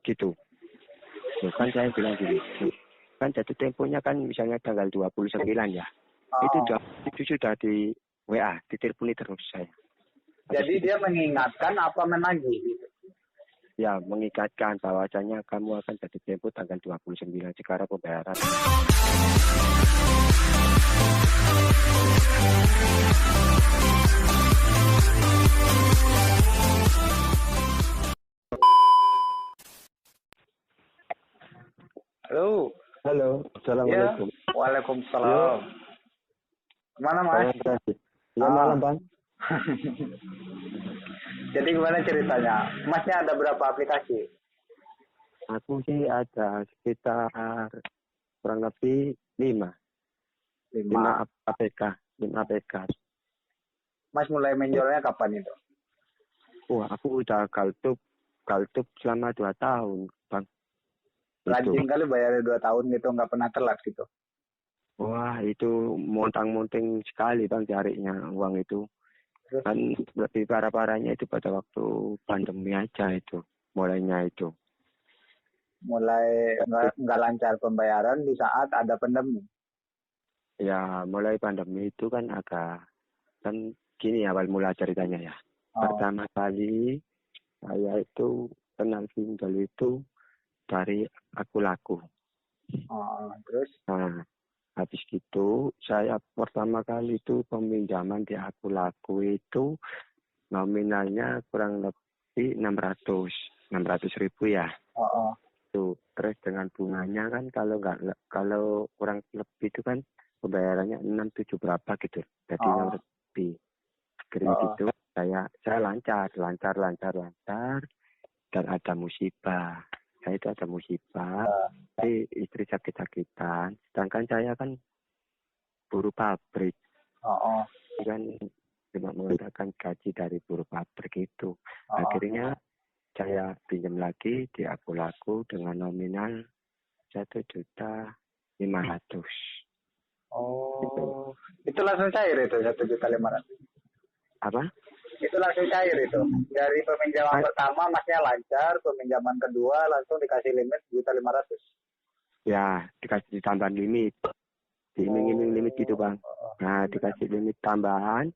gitu. Loh, kan saya bilang gini, loh, kan jatuh temponya kan misalnya tanggal 29 ya. Itu sudah di WA, diteleponi terus saya. Jadi dia mengingatkan apa menagih gitu? Ya, mengingatkan bahwasanya kamu akan jatuh tempo tanggal 29 sekarang pembayaran. Halo. Halo, assalamualaikum. Ya, waalaikumsalam. Kemana Mas? Ya malam Bang. Jadi gimana ceritanya? Masnya ada berapa aplikasi? Aku sih ada sekitar kurang lebih 5 APK. Mas mulai menjualnya kapan itu? Wah, aku udah galtup selama 2 tahun, Bang. Rajin kali bayarnya 2 tahun gitu, nggak pernah telat gitu. Wah, itu montang-monting sekali Bang carinya uang itu. Terus? Kan lebih parah-parahnya itu pada waktu pandemi aja itu, mulainya itu. Mulai nggak lancar pembayaran di saat ada pandemi. Ya, mulai pandemi itu kan kan gini awal mula ceritanya ya. Pertama kali saya itu kenal pinjol itu dari Aku Laku. Terus? Nah, habis gitu saya pertama kali itu peminjaman di Aku Laku itu nominalnya kurang lebih 600 ribu ya. Tuh, terus dengan bunganya kan kalau kurang lebih itu kan pembayarannya 6-7 berapa gitu. Jadi 600 lebih. Gitu saya lancar dan ada musibah. Saya itu ada musibah. Jadi istri sakit-sakitan. Sedangkan saya kan buruh pabrik. Kan cuma menggunakan gaji dari buruh pabrik itu. Akhirnya saya pinjam lagi di Aku Laku dengan nominal 1.500.000. Gitu. Itu langsung cair itu 1.500.000. Apa? Itu langsung cair itu. Dari peminjaman pertama masnya lancar, peminjaman kedua langsung dikasih limit 1.500.000. Ya, dikasih tambahan limit. Diiming-iming limit gitu Bang. Nah, dikasih limit tambahan.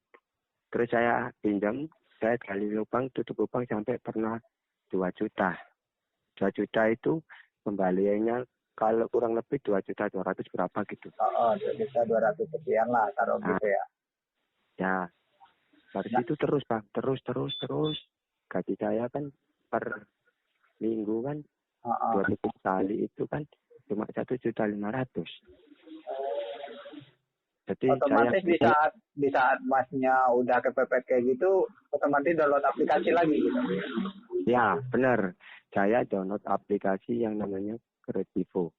Terus saya pinjam, saya gali lubang, tutup lubang sampai pernah 2 juta. 2 juta itu kembaliannya kalau kurang lebih 2.200.000 berapa gitu. 2.200.000 sekian lah, taruh gitu ya. Ya. Dari situ terus Bang, terus. Gaji saya kan per minggu kan 2 kali itu kan cuma 1.500.000. Jadi otomatis di saat masnya udah kepepet kayak gitu, otomatis download aplikasi lagi gitu. Ya, benar. Saya download aplikasi yang namanya Kredivo.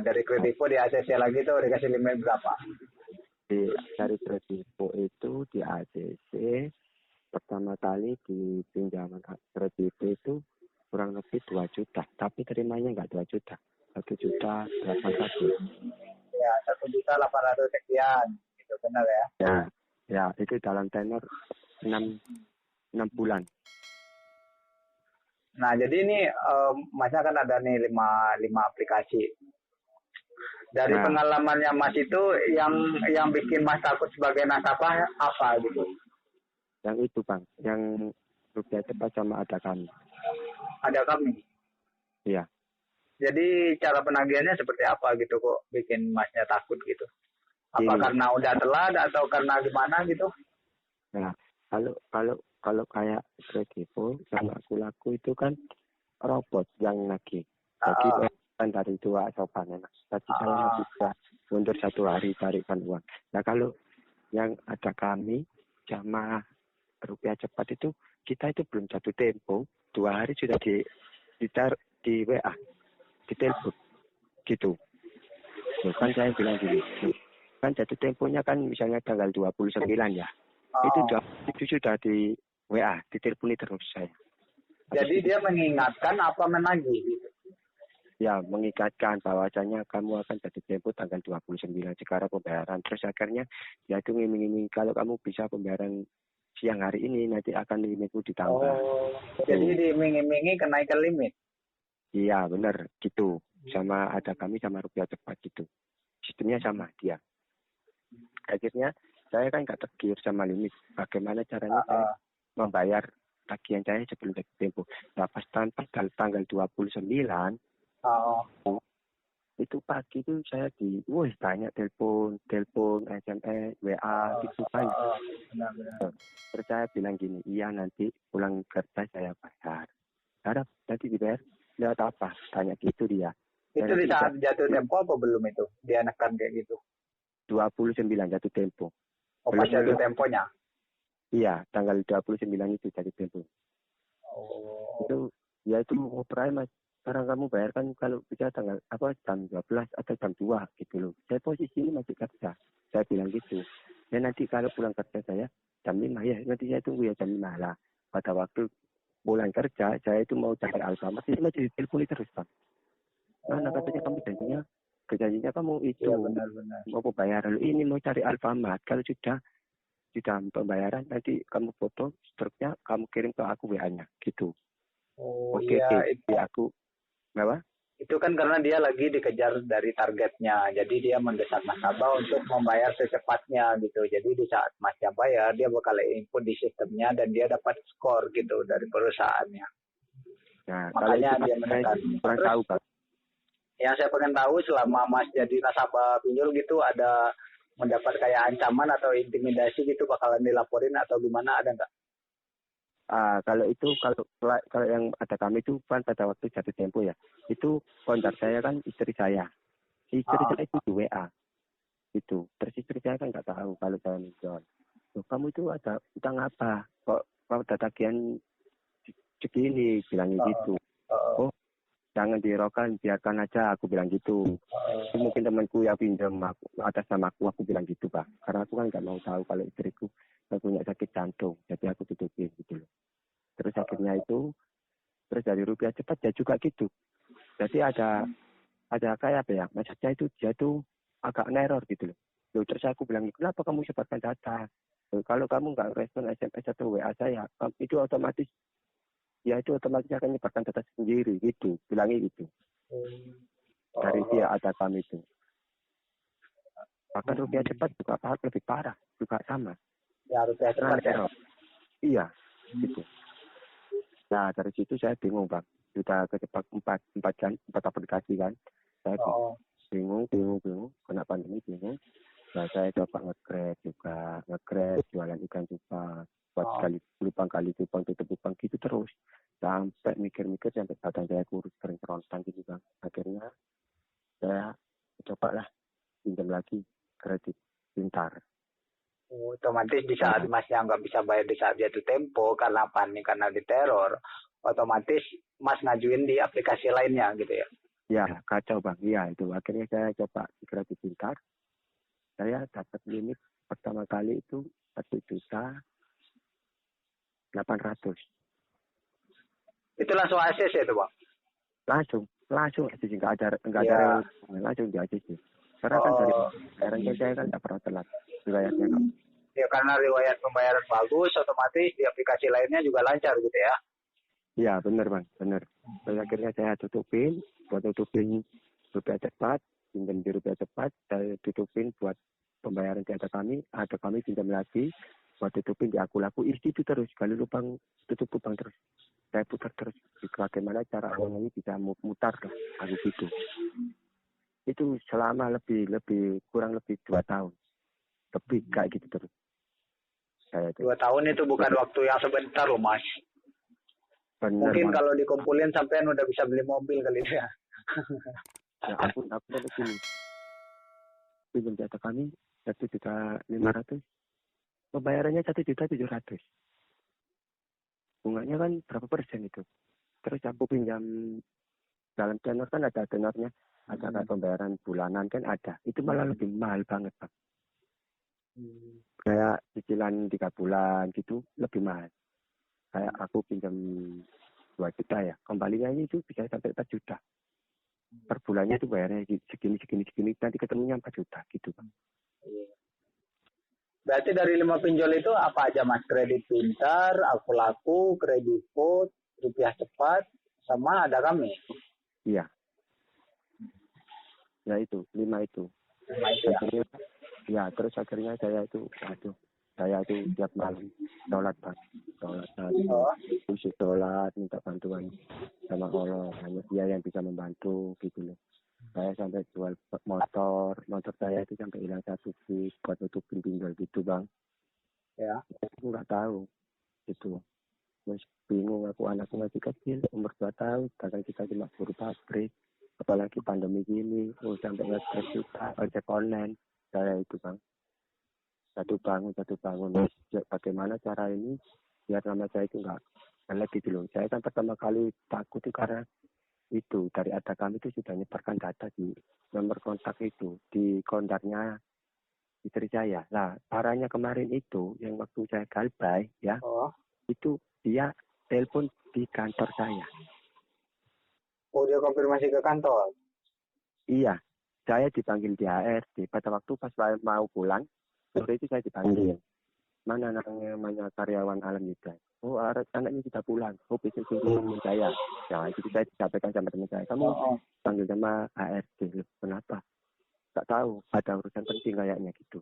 Dari Kredivo di ACC lagi tuh dikasih limit berapa? Dari Kredivo itu di ACC pertama kali di pinjaman Kredivo itu kurang lebih 2 juta, tapi terimanya nggak 2 juta, 1.800.000. Ya, 1.800.000 sekian, gitu benar ya? Ya, itu dalam tenor 6 bulan. Nah, jadi ini Masnya kan ada nih 5 aplikasi. Dari pengalamannya Mas itu yang bikin Mas takut sebagai nasabah apa gitu? Yang itu Bang, yang Rupiah Cepat sama Ada Kami. Ada Kami? Iya. Jadi cara penagihannya seperti apa gitu kok bikin Masnya takut gitu? Apa karena udah telat atau karena gimana gitu? Nah, kalau kayak Kredivo sama Aku Laku itu kan robot yang nagih. Jadi kan dari 2 sopan enak. Tadi saya bisa mundur 1 hari tarikan uang. Nah kalau yang Ada Kami sama Rupiah Cepat itu kita itu belum jatuh tempo, 2 hari sudah di WA, di telepon gitu. Loh, kan saya bilang gini, kan jatuh temponya kan misalnya tanggal 29 ya. Itu sudah di WA, diteleponi terus saya. Jadi dia mengingatkan apa menagih gitu? Ya, mengingatkan bahwasanya kamu akan jatuh tempo tanggal 29 sekarang pembayaran. Terus akhirnya ya itu ngiming-ngiming kalau kamu bisa pembayaran siang hari ini nanti akan limitmu ditambah. Jadi diiming-imingi kenaikan limit. Iya benar gitu. Sama ada kami sama rupiah cepat gitu. Sistemnya sama dia. Akhirnya saya kan nggak tergiur sama limit. Bagaimana caranya saya membayar tagihan saya sebelum jatuh tempo. Nah pas tanggal 29 itu pagi itu saya banyak telepon, SMS, WA gitu banyak. Terus saya bilang gini, iya nanti pulang kerja saya bayar. Harap nanti dibayar lewat apa? Tanya gitu dia. Itu di saat jatuh tempo apa belum itu? Dia nekan kayak gitu. 29 jatuh tempo. Oh pas jatuh temponya? Iya, tanggal 29 itu jatuh tempo. Itu operai mas. Sekarang kamu bayarkan kalau bisa tanggal jam 12 atau jam 2 gitu loh. Saya posisi ini masih kerja. Saya bilang gitu. Dan nanti kalau pulang kerja saya jam 5 ya, nanti saya tunggu ya jam 5 lah. Pada waktu pulang kerja, saya itu mau cari Alfamart, itu masih diteleponi terus, Bang. Nah, katanya kamu janjinya kamu itu ya, benar. mau bayar lalu ini mau cari Alfamart. Kalau sudah pembayaran nanti kamu foto struknya kamu kirim ke aku WA-nya gitu. Oke, itu aku kenapa? Itu kan karena dia lagi dikejar dari targetnya, jadi dia mendesak nasabah untuk membayar secepatnya gitu. Jadi di saat masnya bayar, dia bakal input di sistemnya dan dia dapat skor gitu dari perusahaannya. Nah, makanya dia menekan. Kurang tahu, Pak. Yang saya pengen tahu selama Mas jadi nasabah pinjol gitu ada mendapat kayak ancaman atau intimidasi gitu bakalan dilaporin atau gimana, ada nggak? Kalau yang ada kami itu kan pada waktu jatuh tempo ya, itu kontak saya kan istri saya. Istri saya itu di WA. Itu. Terus istri saya kan nggak tahu kalau saya pinjol. Kamu itu ada utang apa? Kok ada tagihan segini? Bilangnya gitu. Jangan dirokan, biarkan aja, aku bilang gitu. Itu mungkin temanku yang pinjam atas nama aku bilang gitu, Pak. Karena aku kan nggak mau tahu kalau istriku punya sakit jantung, jadi aku tutupin gitu loh. Terus akhirnya itu, terus dari rupiah cepat ya juga gitu. Jadi ada kayak apa ya, maksudnya itu dia tuh agak neror gitu loh. Terus aku bilang, kenapa kamu sebarkan data? Kalau kamu nggak respon SMS atau WA saya, itu otomatis akan menyebarkan data sendiri gitu, bilangnya gitu. Dari dia ada kami itu. Bahkan rupiah cepat juga lebih parah, juga sama. Ya rupiah cepat ya. Iya, gitu. Nah dari situ saya bingung, Bang. Sudah kejebak 4 aplikasi kan. Saya bingung, kena pandemi bingung. Nah saya coba nge-grab juga, jualan ikan cupang. Buat kali cupang, tutup cupang gitu terus. Sampai mikir-mikir sampai badan saya kurus, kering kerontang gitu, Bang. Akhirnya saya coba lah pinjam lagi kredit pintar. Otomatis di saat Masnya nggak bisa bayar di saat jatuh tempo karena panik, karena diteror, otomatis Mas ngajuin di aplikasi lainnya gitu ya? Ya, kacau Bang. Iya, itu. Akhirnya saya coba di kredit pintar. Saya dapat limit pertama kali itu 1.800.000. Itu langsung ACC itu, Bang? Langsung ACC. Nggak ada langsung di ACC. Karena kan dari pembayaran saya kan nggak pernah telat. Riwayatnya kok. Ya karena riwayat pembayaran bagus, otomatis di aplikasi lainnya juga lancar gitu ya? Iya benar Bang, benar. Terus akhirnya saya buat tutupin rupiah cepat, pinjam di rupiah cepat, saya tutupin buat pembayaran di ada kami pinjam lagi, buat tutupin di aku laku itu terus, kali lubang tutup lubang terus. Saya putar terus, bagaimana cara uang ini bisa mutar lah, aku gitu. Itu selama kurang lebih 2 tahun. Lebih kayak gitu terus. 2 tahun itu bukan waktu yang sebentar loh Mas. Bener, mungkin Mas. Kalau dikumpulin sampean udah bisa beli mobil kali ya. Ya aku dapat sini. Pinjam jatah kami 1.500.000. Pembayarannya 1.700.000. Bunganya kan berapa persen itu? Terus aku pinjam dalam tenor kan ada tenornya. Ada kayak pembayaran bulanan kan ada. Itu malah lebih mahal banget, Pak. Kayak cicilan 3 bulan gitu lebih mahal. Kayak aku pinjam 2 juta ya. Kembalinya itu bisa sampai 4 juta. Per bulannya itu bayarnya segini. Nanti ketemunya 4 juta gitu, Pak. Berarti dari 5 pinjol itu apa aja Mas? Kredit Pintar, Aku Laku, Kredivo, Rupiah Cepat, sama ada kami. Iya. Ya itu, 5 itu. 5 itu ya. Akhirnya, ya terus akhirnya saya itu, saya itu tiap malam sholat Pak. Sholat, minta bantuan sama Allah. Hanya dia yang bisa membantu gitu loh. Saya sampai jual motor saya itu sampai hilang 1 bit buat nutupin pinjol gitu Bang. Ya. Aku nggak tahu gitu. Terus bingung aku, anakku masih kecil, umur 2 tahun, kadang kita cuma buruh pabrik. Apalagi pandemi gini, sampai nge-stress kita, ojek online. Saya itu Bang. Satu bangun. Bagaimana cara ini biar nama saya itu nggak jelek gitu loh. Saya kan pertama kali takut itu karena itu dari ada kami itu sudah nyebarkan data di nomor kontak itu di kontaknya istri saya. Nah, caranya kemarin itu yang waktu saya galbay ya, itu dia telepon di kantor saya. Oh, dia konfirmasi ke kantor? Iya, saya dipanggil di HRD. Pada waktu pas saya mau pulang, sore itu saya dipanggil. Mana namanya karyawan Alam Yuda? Oh, anaknya sudah pulang. Oh, besok teman saya. Ya, itu saya disampaikan sama teman saya. Kamu panggil sama HRD. Kenapa? Tak tahu. Ada urusan penting kayaknya gitu.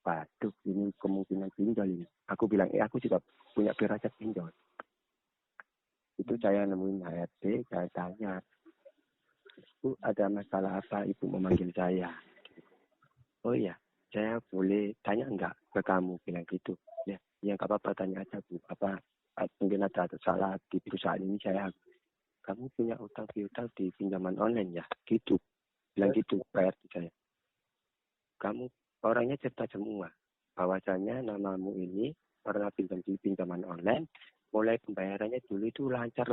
Waduh, ini kemungkinan pinjol ini. Aku bilang, aku juga punya firasat pinjol. Itu saya nemuin HRD, saya tanya, Bu, ada masalah apa Ibu memanggil saya? Oh iya, saya boleh tanya enggak ke kamu, bilang gitu. Ya nggak apa-apa, tanya aja Bu. Apa mungkin ada salah di perusahaan ini saya. Kamu punya utang piutang di pinjaman online ya? Gitu, bilang gitu HRD saya. Kamu orangnya cerita semua. Bahwasanya namamu ini pernah pinjam di pinjaman online, mulai pembayarannya dulu itu lancar.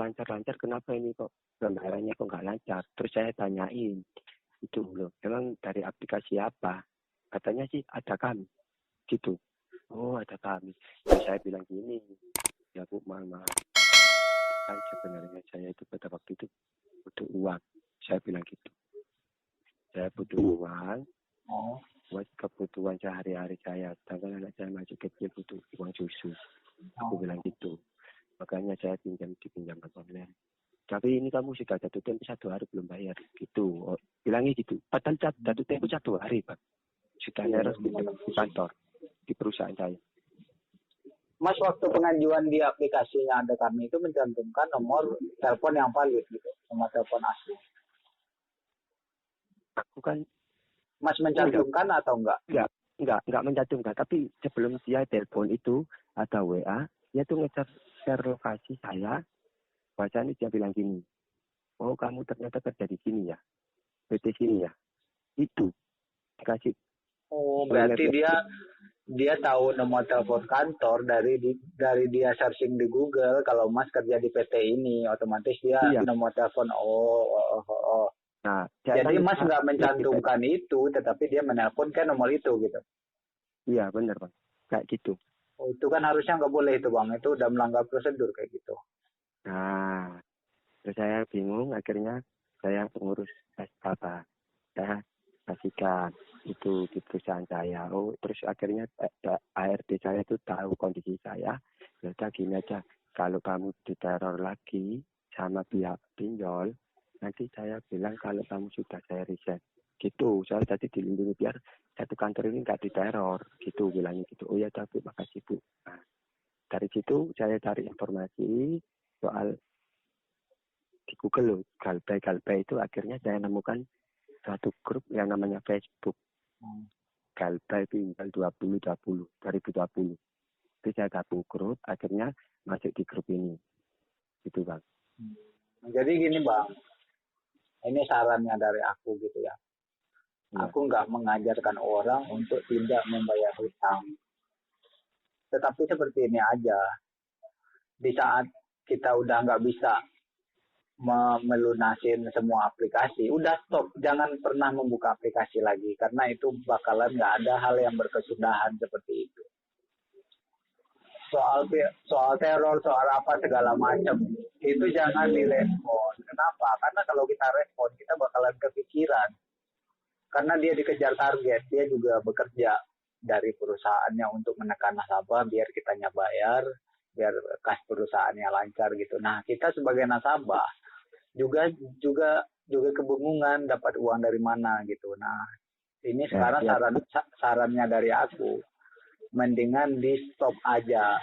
Kenapa ini kok pembayarannya kok nggak lancar? Terus saya tanyain, itu loh, memang dari aplikasi apa? Katanya sih ada kami, gitu. Oh ada kami. Terus saya bilang gini, ya Bu, maaf. Kan sebenarnya saya itu pada waktu itu butuh uang. Saya bilang gitu. Saya butuh uang. Buat kebutuhan sehari-hari saya. Sedangkan anak saya masih kecil butuh uang susu. Aku bilang gitu. Makanya saya pinjam di pinjaman online. Tapi ini kamu sudah jatuh tempo 1 hari belum bayar. Gitu. Oh, bilangnya gitu. Padahal jatuh tempo 1 hari Pak. Sudah neros di kantor. Di perusahaan saya. Mas, waktu pengajuan di aplikasinya Ada Kami itu mencantumkan nomor telepon yang valid gitu. Nomor telepon asli. Aku kan Mas mencantumkan atau enggak? Enggak mencantumkan. Tapi sebelum dia telepon itu ada WA, dia tuh nge-share lokasi saya. Bahasanya dia bilang gini, oh kamu ternyata kerja di sini ya, PT sini ya. Itu kasih. Oh, berarti dia tahu nomor telepon kantor dari dia searching di Google. Kalau Mas kerja di PT ini, otomatis dia nomor telepon. Oh. Nah, jadi Mas nggak mencantumkan itu, tetapi dia menelpon ke nomor itu gitu. Iya benar Bang, kayak gitu. Oh, itu kan harusnya nggak boleh itu Bang, itu udah melanggar prosedur kayak gitu. Nah, terus saya bingung, akhirnya saya pengurus apa, saya kasihkan itu di perusahaan saya. Oh, terus akhirnya ARD saya itu tahu kondisi saya. Yaudah gini aja, kalau kamu diteror lagi sama pihak pinjol, nanti saya bilang kalau kamu sudah saya resign. Gitu, saya tadi dilindungi biar satu kantor ini nggak diteror. Gitu, bilangnya gitu. Oh ya, tapi makasih Bu. Nah, dari situ saya cari informasi soal di Google loh, galbay itu akhirnya saya nemukan satu grup yang namanya Facebook. Galbay Pinjol 2020. Itu saya gabung grup, akhirnya masuk di grup ini. Gitu Bang. Jadi gini Bang, ini sarannya dari aku gitu ya. Aku nggak mengajarkan orang untuk tidak membayar hutang. Tetapi seperti ini aja. Di saat kita udah nggak bisa melunasin semua aplikasi, udah stop. Jangan pernah membuka aplikasi lagi. Karena itu bakalan nggak ada hal yang berkesudahan seperti itu. Soal teror, soal apa segala macam, itu jangan direspon. Kenapa? Karena kalau kita respon, kita bakalan kepikiran. Karena dia dikejar target, dia juga bekerja dari perusahaannya untuk menekan nasabah biar kitanya bayar, biar kas perusahaannya lancar gitu. Nah, kita sebagai nasabah juga juga juga kebingungan dapat uang dari mana gitu. Nah, ini sekarang sarannya dari aku, mendingan di stop aja.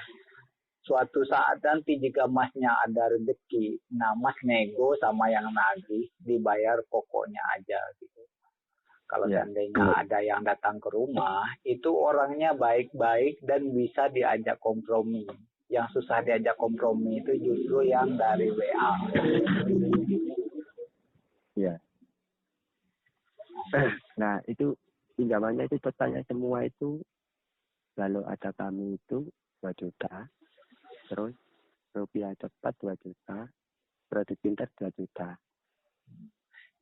Suatu saat nanti jika masnya ada rezeki, nah mas nego sama yang nagih, dibayar pokoknya aja gitu. Kalau seandainya ada yang datang ke rumah, itu orangnya baik-baik dan bisa diajak kompromi. Yang susah diajak kompromi itu justru yang dari WA. Iya. Nah, itu pinjamannya itu totalnya semua itu, kalau ada kami itu 2 juta, terus rupiah cepat 2 juta, kredit pintar 2 juta.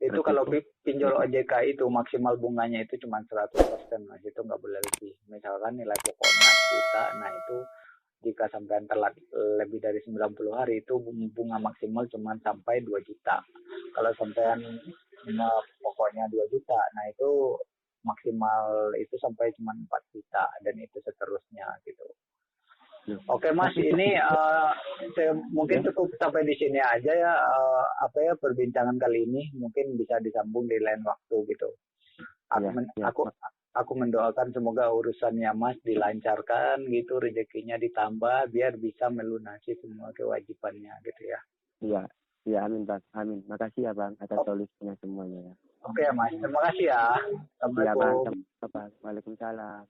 Itu kalau pinjol OJK itu maksimal bunganya itu cuma 100%, Mas. Itu nggak boleh lebih. Misalkan nilai pokoknya juta, nah itu jika sampai telat lebih dari 90 hari itu bunga maksimal cuma sampai 2 juta. Kalau sampean pokoknya 2 juta, nah itu maksimal itu sampai cuma 4 juta dan itu seterusnya gitu. Oke Mas, ini saya mungkin cukup sampai di sini aja ya, perbincangan kali ini, mungkin bisa disambung di lain waktu gitu. Aku mendoakan semoga urusannya Mas dilancarkan gitu, rezekinya ditambah biar bisa melunasi semua kewajibannya gitu ya. Iya, amin Bang, amin. Makasih ya Bang atas solusinya semuanya ya. Oke Mas, terima kasih ya. Assalamualaikum. Iya Bang, Waalaikumsalam.